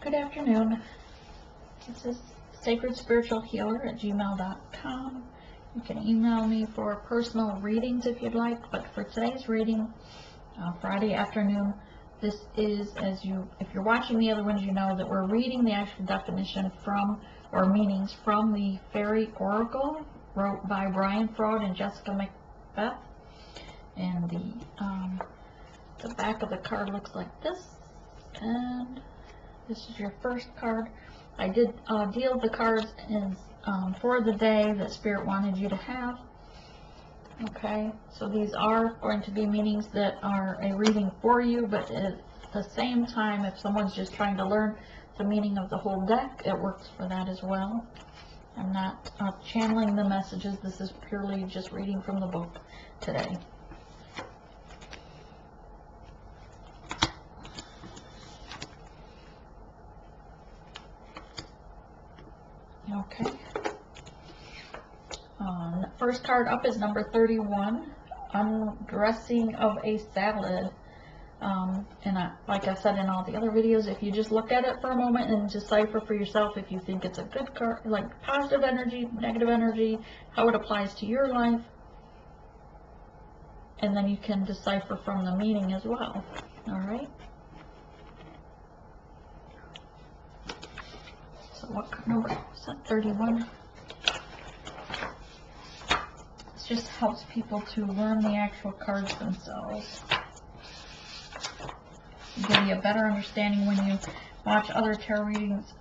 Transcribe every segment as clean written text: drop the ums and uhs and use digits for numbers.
Good afternoon. This is sacredspiritualhealer@gmail.com. You can email me for personal readings if you'd like, but for today's reading, Friday afternoon, this is, if you're watching the other ones, you know that we're reading the actual definition from, or meanings from, the Fairy Oracle, wrote by Brian Froud and Jessica Macbeth. And the back of the card looks like this, and this is your first card. I did deal the cards for the day that Spirit wanted you to have. Okay, so these are going to be meanings that are a reading for you, but at the same time, if someone's just trying to learn the meaning of the whole deck, it works for that as well. I'm not channeling the messages. This is purely just reading from the book today. Okay. First card up is number 31, Undressing of a Salad. Like I said in all the other videos, if you just look at it for a moment and decipher for yourself if you think it's a good card, like positive energy, negative energy, how it applies to your life, and then you can decipher from the meaning as well. Alright? So what number is that? 31? This just helps people to learn the actual cards themselves. Give you a better understanding when you watch other tarot readings.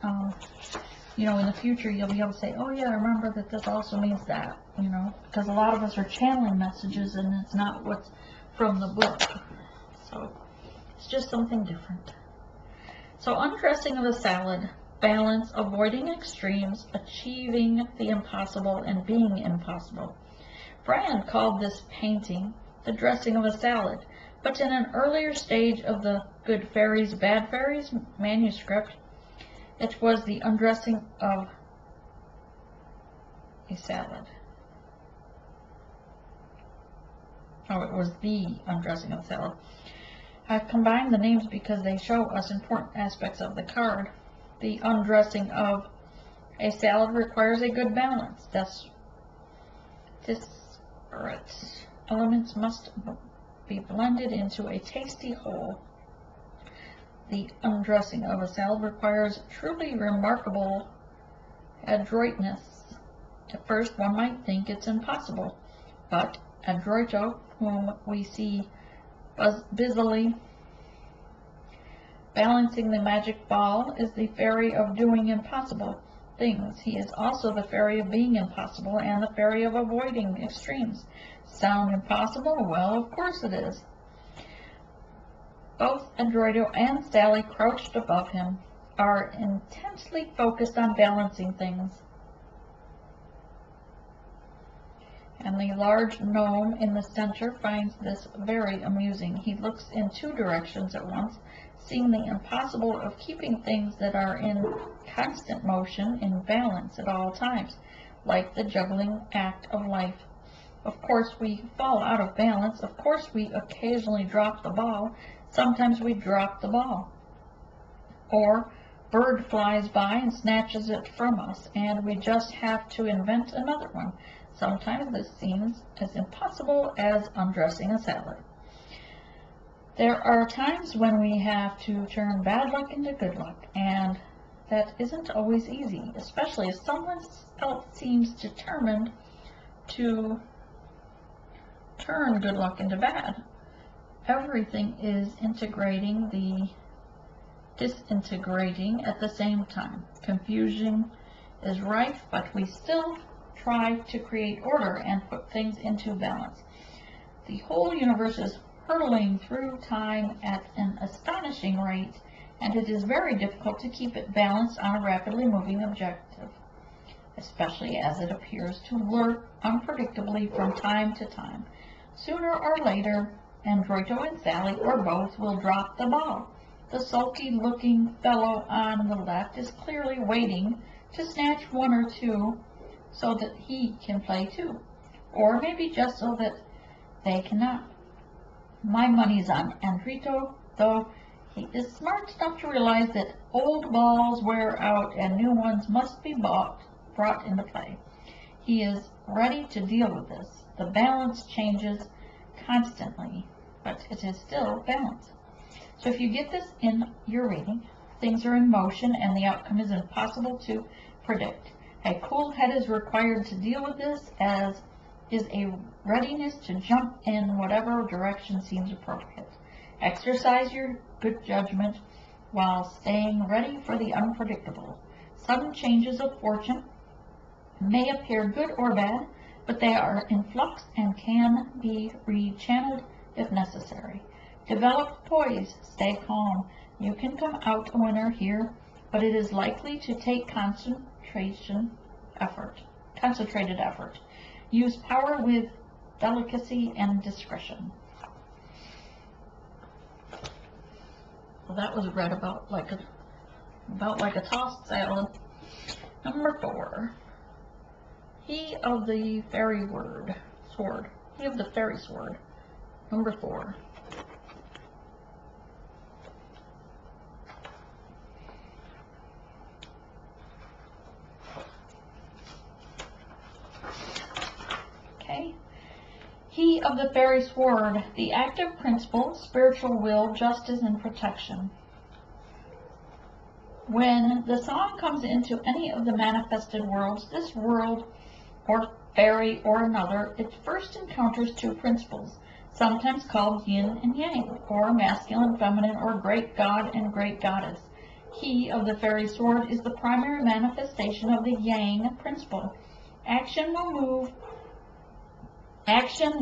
You know, in the future you'll be able to say, oh yeah, I remember that this also means that, you know, because a lot of us are channeling messages and it's not what's from the book. So it's just something different. So undressing of a salad, balance, avoiding extremes, achieving the impossible, and being impossible. Brian called this painting the dressing of a salad, but in an earlier stage of the Good Fairies, Bad Fairies manuscript, it was the undressing of a salad. Oh, it was the undressing of a salad. I've combined the names because they show us important aspects of the card. The undressing of a salad requires a good balance. Disparate elements must be blended into a tasty whole. The undressing of a salad requires truly remarkable adroitness. At first one might think it's impossible, but Adroito, whom we see busily balancing the magic ball, is the fairy of doing impossible things. He is also the fairy of being impossible and the fairy of avoiding extremes. Sound impossible? Well, of course it is. Both Adroito and Sally, crouched above him, are intensely focused on balancing things. And the large gnome in the center finds this very amusing. He looks in two directions at once, seeing the impossible of keeping things that are in constant motion in balance at all times, like the juggling act of life. Of course we fall out of balance. Of course we occasionally drop the ball. Sometimes we drop the ball. Or bird flies by and snatches it from us, and we just have to invent another one. Sometimes this seems as impossible as undressing a salad. There are times when we have to turn bad luck into good luck, and that isn't always easy, especially if someone else seems determined to turn good luck into bad. Everything is integrating the disintegrating at the same time. Confusion is rife, but we still try to create order and put things into balance. The whole universe is hurtling through time at an astonishing rate, and it is very difficult to keep it balanced on a rapidly moving objective, especially as it appears to lurk unpredictably from time to time. Sooner or later, Adroito and Sally, or both, will drop the ball. The sulky-looking fellow on the left is clearly waiting to snatch one or two so that he can play too, or maybe just so that they cannot. My money's on Adroito, though He is smart enough to realize that old balls wear out and new ones must be brought into play. He is ready to deal with this. The balance changes constantly, but it is still balance. So if you get this in your reading, things are in motion and the outcome is impossible to predict. A cool head is required to deal with this, as is a readiness to jump in whatever direction seems appropriate. Exercise your good judgment while staying ready for the unpredictable. Sudden changes of fortune may appear good or bad, but they are in flux and can be rechanneled if necessary. Develop poise, stay calm. You can come out a winner here, but it is likely to take concentrated effort. Use power with delicacy and discretion. Well, that was read about like a tossed salad. Number 4. He of the fairy sword. He of the fairy sword. Number 4. Okay. He of the fairy sword, the active principle, spiritual will, justice, and protection. When the song comes into any of the manifested worlds, this world or fairy or another, it first encounters two principles, sometimes called yin and yang, or masculine, feminine, or great god and great goddess. He of the fairy sword is the primary manifestation of the yang principle. Action,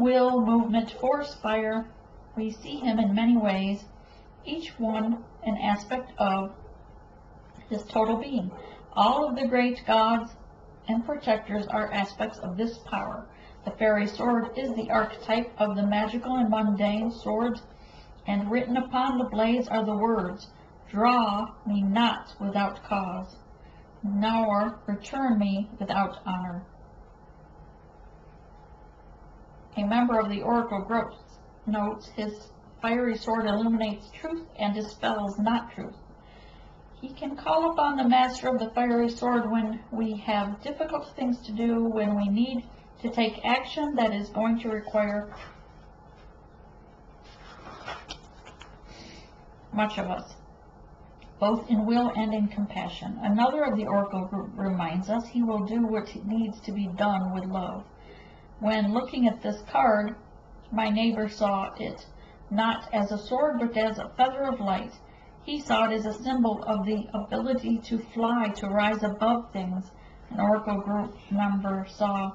will, movement, force, fire. We see him in many ways, each one an aspect of his total being. All of the great gods and protectors are aspects of this power. The fairy sword is the archetype of the magical and mundane swords, and written upon the blades are the words, "Draw me not without cause, nor return me without honor." A member of the oracle group notes, his fiery sword illuminates truth and dispels not truth. He can call upon the master of the fiery sword when we have difficult things to do, when we need to take action that is going to require much of us, both in will and in compassion. Another of the oracle group reminds us he will do what needs to be done with love. When looking at this card, my neighbor saw it not as a sword but as a feather of light. He saw it as a symbol of the ability to fly, to rise above things. An oracle group member saw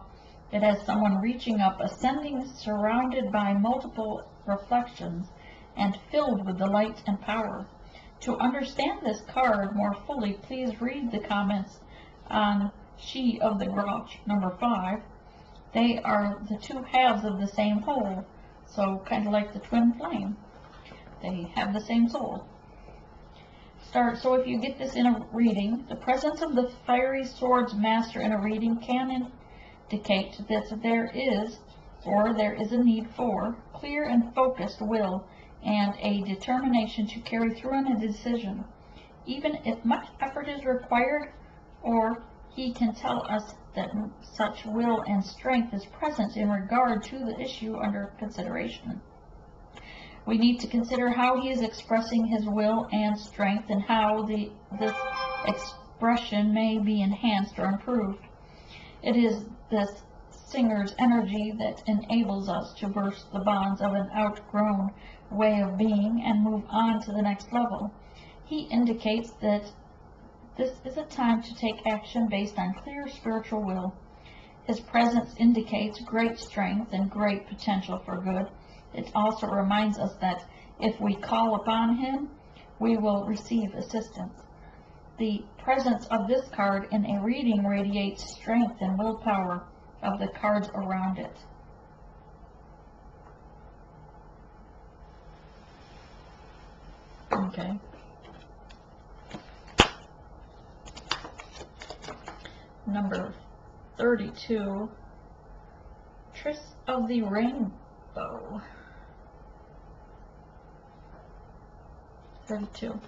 it as someone reaching up, ascending, surrounded by multiple reflections, and filled with the light and power. To understand this card more fully, please read the comments on She of the Grouch, number 5. They are the two halves of the same whole, so kind of like the twin flame. They have the same soul. So if you get this in a reading, the presence of the fiery sword's master in a reading can indicate that there is a need for clear and focused will and a determination to carry through on a decision, even if much effort is required, or he can tell us that such will and strength is present in regard to the issue under consideration. We need to consider how he is expressing his will and strength and how this expression may be enhanced or improved. It is this singer's energy that enables us to burst the bonds of an outgrown way of being and move on to the next level. He indicates that this is a time to take action based on clear spiritual will. His presence indicates great strength and great potential for good. It also reminds us that if we call upon him, we will receive assistance. The presence of this card in a reading radiates strength and willpower of the cards around it. Okay. Number 32, Tris of the Rainbow. 32.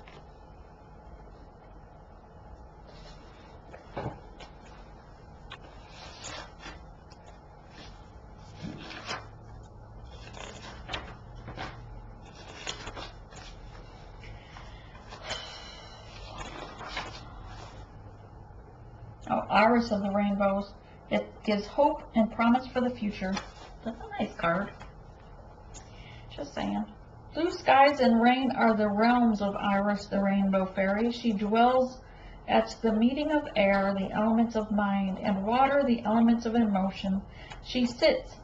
Oh, Iris of the Rainbows. It gives hope and promise for the future. That's a nice card. Just saying. Blue skies and rain are the realms of Iris the Rainbow Fairy. She dwells at the meeting of air, the elements of mind, and water, the elements of emotion. She sits,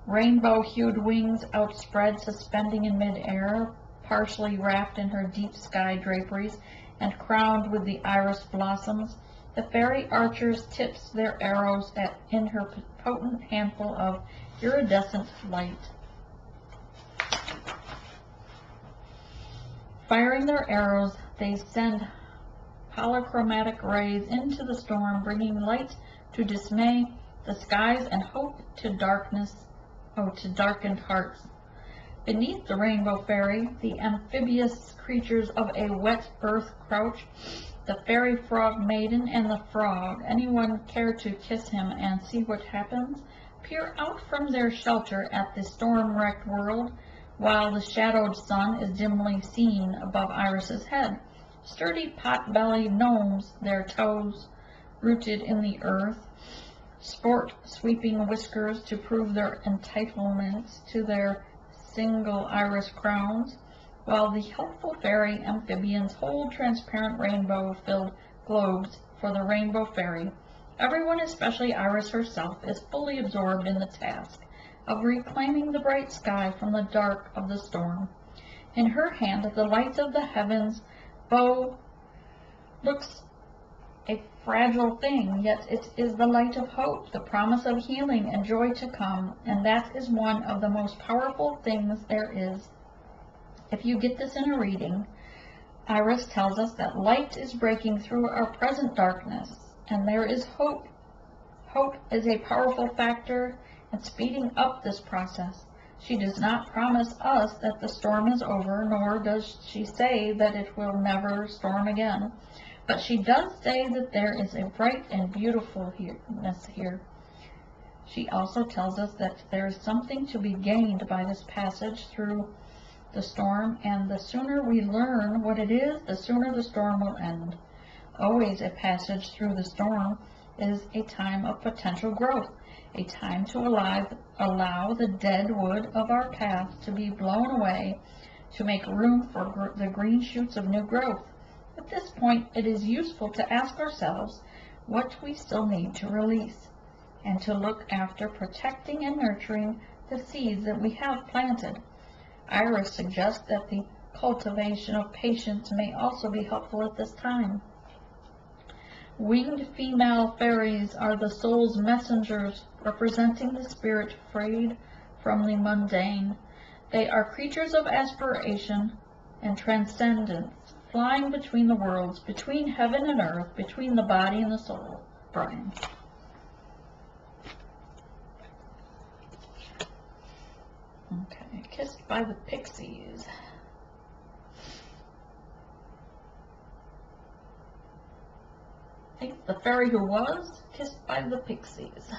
rainbow-hued wings outspread, suspending in mid-air, partially wrapped in her deep sky draperies, and crowned with the iris blossoms. The fairy archers tips their arrows in her potent handful of iridescent light. Firing their arrows, they send polychromatic rays into the storm, bringing light to dismay the skies and hope to to darkened hearts. Beneath the Rainbow Fairy, the amphibious creatures of a wet earth crouch, the fairy frog maiden and the frog. Anyone care to kiss him and see what happens? Peer out from their shelter at the storm-wrecked world, while the shadowed sun is dimly seen above Iris's head. Sturdy pot-bellied gnomes, their toes rooted in the earth, sport sweeping whiskers to prove their entitlements to their single iris crowns, while the helpful fairy amphibians hold transparent rainbow-filled globes for the Rainbow Fairy. Everyone, especially Iris herself, is fully absorbed in the task of reclaiming the bright sky from the dark of the storm. In her hand, the light of the heavens bow looks a fragile thing, yet it is the light of hope, the promise of healing and joy to come, and that is one of the most powerful things there is. If you get this in a reading, Iris tells us that light is breaking through our present darkness, and there is hope. Hope is a powerful factor in speeding up this process. She does not promise us that the storm is over, nor does she say that it will never storm again. But she does say that there is a bright and beautifulness here. She also tells us that there is something to be gained by this passage through the storm, and the sooner we learn what it is, the sooner the storm will end. Always a passage through the storm is a time of potential growth, a time to allow the dead wood of our path to be blown away, to make room for the green shoots of new growth. At this point, it is useful to ask ourselves what we still need to release, and to look after protecting and nurturing the seeds that we have planted. Iris suggests that the cultivation of patience may also be helpful at this time. Winged female fairies are the soul's messengers, representing the spirit freed from the mundane. They are creatures of aspiration and transcendence, flying between the worlds, between heaven and earth, between the body and the soul. Brian. Okay, Kissed by the Pixies. I think the fairy who was kissed by the pixies.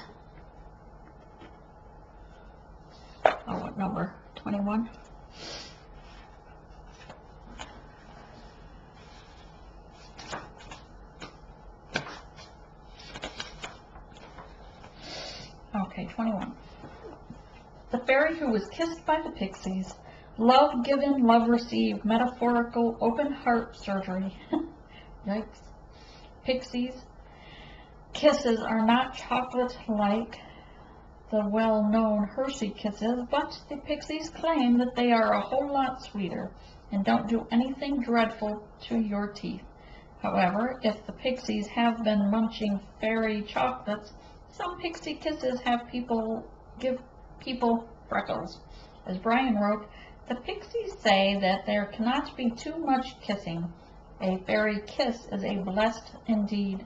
Oh, what number? 21? Okay, 21. The fairy who was kissed by the pixies. Love given, love received. Metaphorical open heart surgery. Yikes. Pixies' kisses are not chocolate like the well-known Hershey kisses, but the pixies claim that they are a whole lot sweeter and don't do anything dreadful to your teeth. However, if the pixies have been munching fairy chocolates, some pixie kisses give people freckles. As Brian wrote, the pixies say that there cannot be too much kissing. A fairy kiss is a blessed indeed.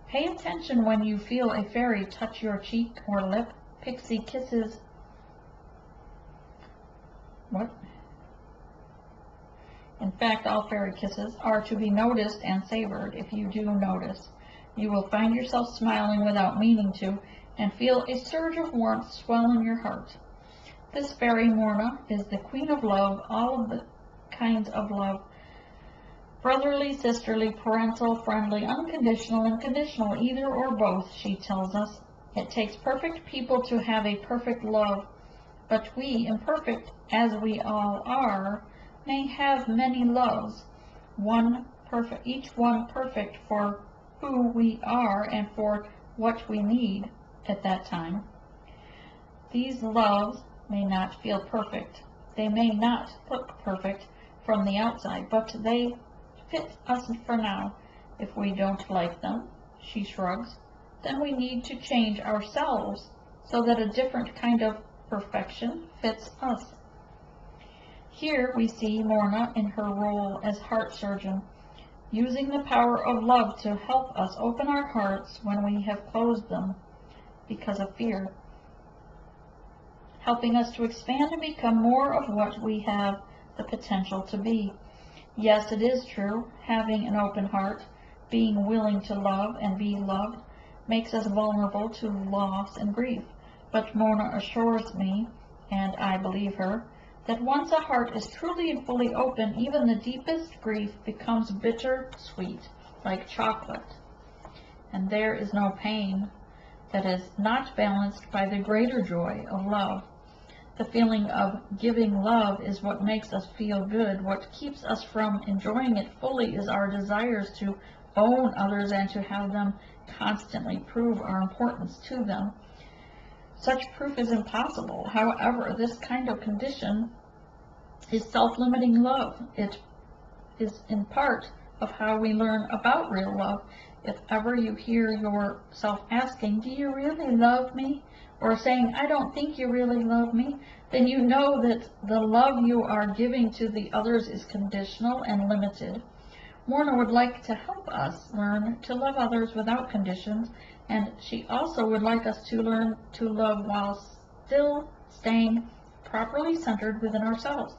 Pay attention when you feel a fairy touch your cheek or lip. Pixie kisses. What? In fact, all fairy kisses are to be noticed and savored. If you do notice, you will find yourself smiling without meaning to, and feel a surge of warmth swell in your heart. This fairy, Morna, is the queen of love, all of the kinds of love: brotherly, sisterly, parental, friendly, unconditional, and conditional, either or both, she tells us. It takes perfect people to have a perfect love, but we, imperfect as we all are, may have many loves, each one perfect for who we are and for what we need at that time. These loves may not feel perfect. They may not look perfect from the outside, but they fit us for now. If we don't like them, she shrugs, then we need to change ourselves so that a different kind of perfection fits us. Here we see Morna in her role as heart surgeon, using the power of love to help us open our hearts when we have closed them because of fear, helping us to expand and become more of what we have the potential to be. Yes, it is true, having an open heart, being willing to love and be loved, makes us vulnerable to loss and grief. But Morna assures me, and I believe her, that once a heart is truly and fully open, even the deepest grief becomes bitter sweet, like chocolate. And there is no pain that is not balanced by the greater joy of love. The feeling of giving love is what makes us feel good. What keeps us from enjoying it fully is our desires to own others and to have them constantly prove our importance to them. Such proof is impossible. However, this kind of condition is self-limiting love. It is in part of how we learn about real love. If ever you hear yourself asking, "Do you really love me?" or saying, "I don't think you really love me," then you know that the love you are giving to the others is conditional and limited. Morna would like to help us learn to love others without conditions, and she also would like us to learn to love while still staying properly centered within ourselves.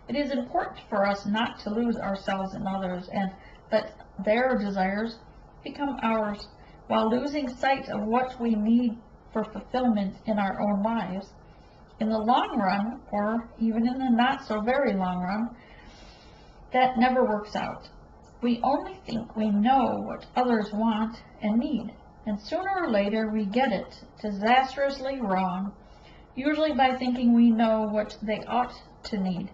It is important for us not to lose ourselves in others and let their desires become ours, while losing sight of what we need for fulfillment in our own lives. In the long run, or even in the not so very long run, that never works out. We only think we know what others want and need, and sooner or later we get it disastrously wrong, usually by thinking we know what they ought to need.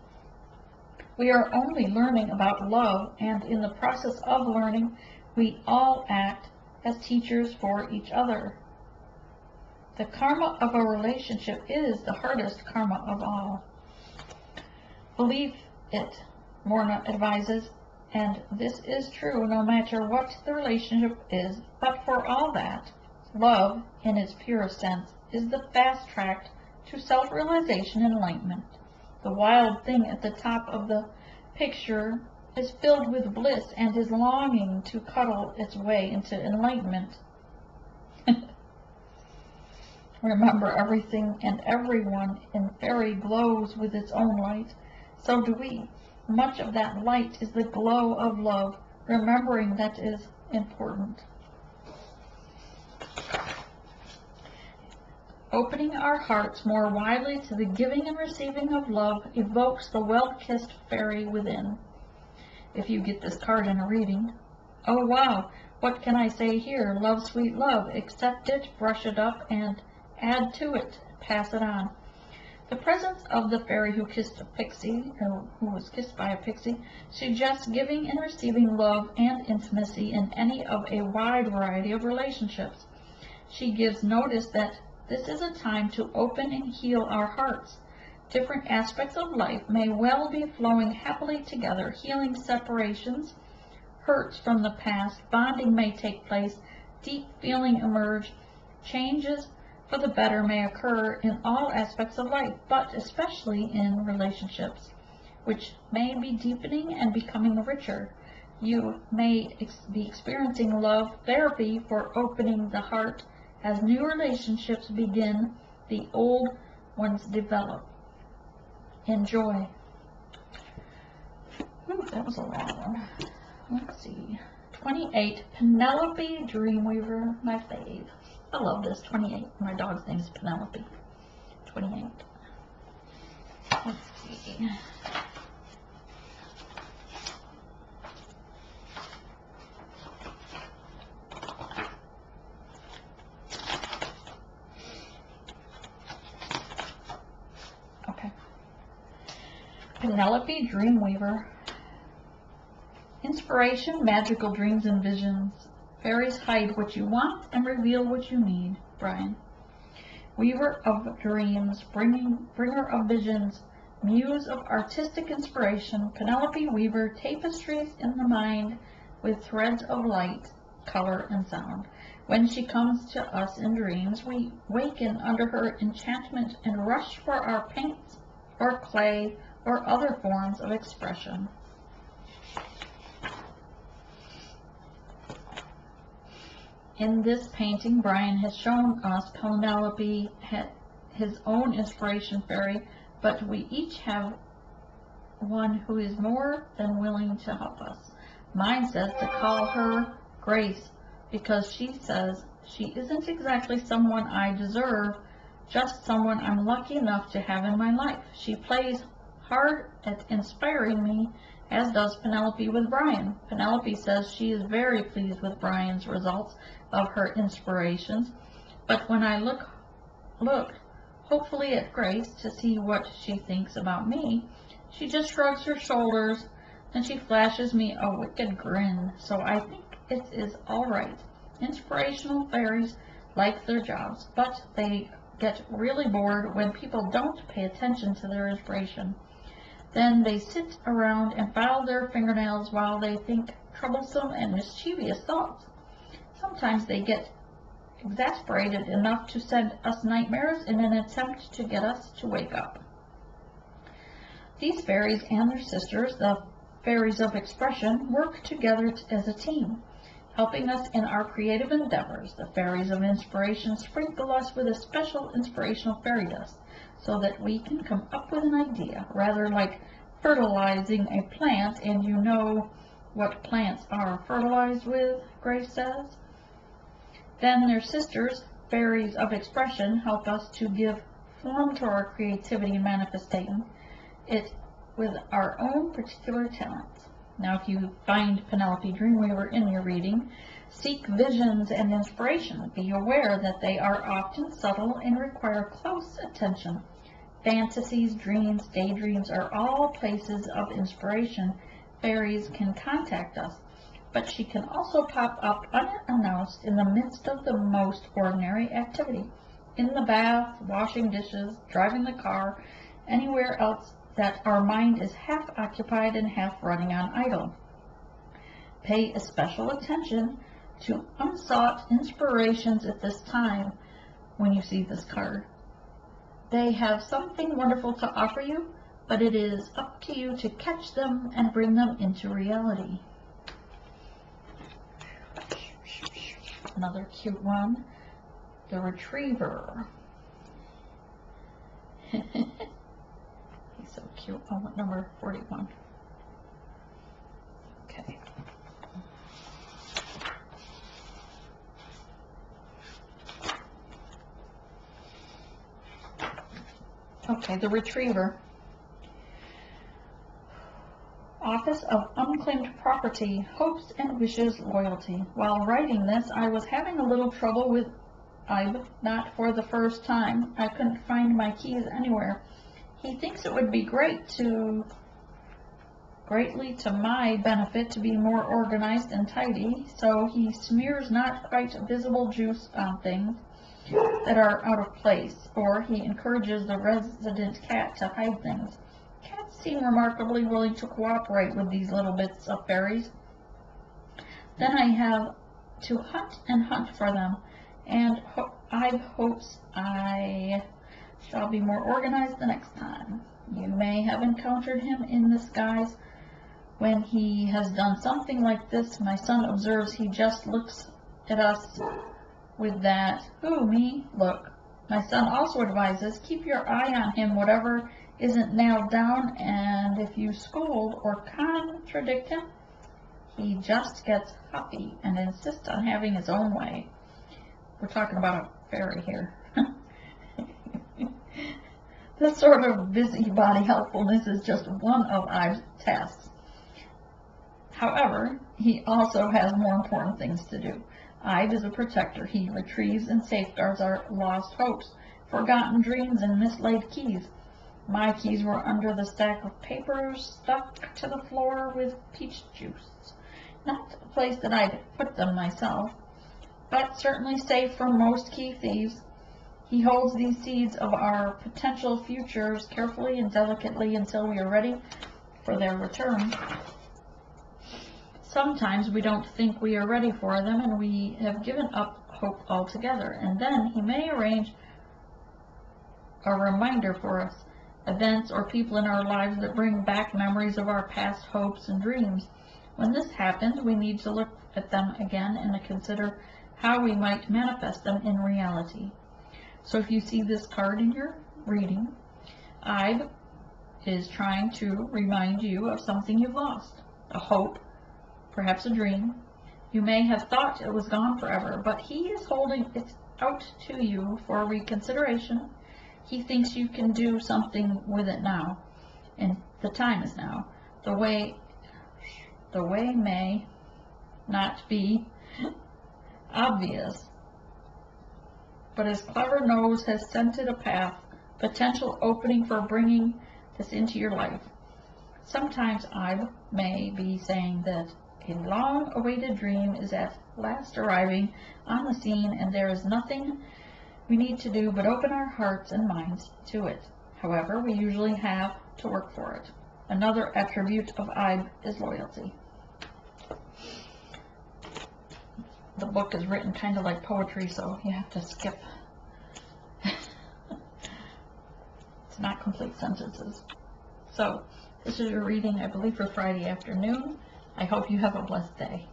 We are only learning about love, and in the process of learning, we all act as teachers for each other. The karma of a relationship is the hardest karma of all. Believe it, Morna advises, and this is true no matter what the relationship is. But for all that, love, in its purest sense, is the fast track to self-realization and enlightenment. The wild thing at the top of the picture is filled with bliss and is longing to cuddle its way into enlightenment. Remember, everything and everyone in fairy glows with its own light. So do we. Much of that light is the glow of love. Remembering that is important. Opening our hearts more widely to the giving and receiving of love evokes the well-kissed fairy within. If you get this card in a reading, oh wow, what can I say here? Love, sweet love. Accept it, brush it up, and add to it. Pass it on. The presence of the fairy who kissed a pixie, or who was kissed by a pixie, suggests giving and receiving love and intimacy in any of a wide variety of relationships. She gives notice that this is a time to open and heal our hearts. Different aspects of life may well be flowing happily together, healing separations, hurts from the past, bonding may take place, deep feeling emerge, changes for the better may occur in all aspects of life, but especially in relationships, which may be deepening and becoming richer. You may be experiencing love therapy for opening the heart as new relationships begin, the old ones develop. Enjoy. Ooh, that was a long one. Let's see. 28, Penelope Dreamweaver, my fave. I love this. 28. My dog's name is Penelope. 28. Let's see. Okay. Penelope Dreamweaver. Inspiration, magical dreams and visions. Fairies hide what you want and reveal what you need. Brian. Weaver of dreams, bringer of visions, muse of artistic inspiration, Penelope Weaver, tapestries in the mind with threads of light, color, and sound. When she comes to us in dreams, we waken under her enchantment and rush for our paints or clay or other forms of expression. In this painting, Brian has shown us Penelope had his own inspiration fairy, but we each have one who is more than willing to help us. Mine says to call her Grace because she says she isn't exactly someone I deserve, just someone I'm lucky enough to have in my life. She plays hard at inspiring me, as does Penelope with Brian. Penelope says she is very pleased with Brian's results of her inspirations, but when I look hopefully at Grace to see what she thinks about me, she just shrugs her shoulders and she flashes me a wicked grin. So I think it is all right. Inspirational fairies like their jobs, but they get really bored when people don't pay attention to their inspiration. Then they sit around and file their fingernails while they think troublesome and mischievous thoughts. Sometimes they get exasperated enough to send us nightmares in an attempt to get us to wake up. These fairies and their sisters, the fairies of expression, work together as a team, helping us in our creative endeavors. The fairies of inspiration sprinkle us with a special inspirational fairy dust so that we can come up with an idea, rather like fertilizing a plant, and you know what plants are fertilized with, Grace says. Then their sisters, fairies of expression, help us to give form to our creativity and manifesting it with our own particular talents. Now, if you find Penelope Dreamweaver in your reading, seek visions and inspiration. Be aware that they are often subtle and require close attention. Fantasies, dreams, daydreams are all places of inspiration. Fairies can contact us, but she can also pop up unannounced in the midst of the most ordinary activity. In the bath, washing dishes, driving the car, anywhere else that our mind is half occupied and half running on idle. Pay especial attention to unsought inspirations at this time when you see this card. They have something wonderful to offer you, but it is up to you to catch them and bring them into reality. Another cute one, the Retriever. He's so cute. Oh, what number? 41. Okay. Okay, the Retriever. Office of Unclaimed Property, Hopes and Wishes, Loyalty. While writing this, I was having a little trouble with Ibe, not for the first time. I couldn't find my keys anywhere. He thinks it would be greatly to my benefit to be more organized and tidy, so he smears not quite visible juice on things that are out of place, or he encourages the resident cat to hide things. Cats seem remarkably willing to cooperate with these little bits of fairies. Then I have to hunt and hunt for them, and I hopes I shall be more organized the next time. You may have encountered him in the skies. When he has done something like this, my son observes he just looks at us with that, "Who, me? Look." My son also advises, keep your eye on him, whatever isn't nailed down, and if you scold or contradict him, he just gets huffy and insists on having his own way. We're talking about a fairy here. This sort of busybody helpfulness is just one of Ives' tasks. However, he also has more important things to do. Ives is a protector. He retrieves and safeguards our lost hopes, forgotten dreams, and mislaid keys. My keys were under the stack of papers stuck to the floor with peach juice. Not a place that I'd put them myself, but certainly safe from most key thieves. He holds these seeds of our potential futures carefully and delicately until we are ready for their return. Sometimes we don't think we are ready for them, and we have given up hope altogether, and then he may arrange a reminder for us, events or people in our lives that bring back memories of our past hopes and dreams. When this happens, we need to look at them again and consider how we might manifest them in reality. So if you see this card in your reading, Ives is trying to remind you of something you've lost, a hope, perhaps a dream. You may have thought it was gone forever, but he is holding it out to you for reconsideration. He thinks you can do something with it now, and the time is now. The way may not be obvious, but his clever nose has scented a path, potential opening for bringing this into your life. Sometimes Ives may be saying that a long-awaited dream is at last arriving on the scene, and there is nothing we need to do but open our hearts and minds to it. However, we usually have to work for it. Another attribute of Ives is loyalty. The book is written kind of like poetry, so you have to skip. It's not complete sentences. So, this is your reading, I believe, for Friday afternoon. I hope you have a blessed day.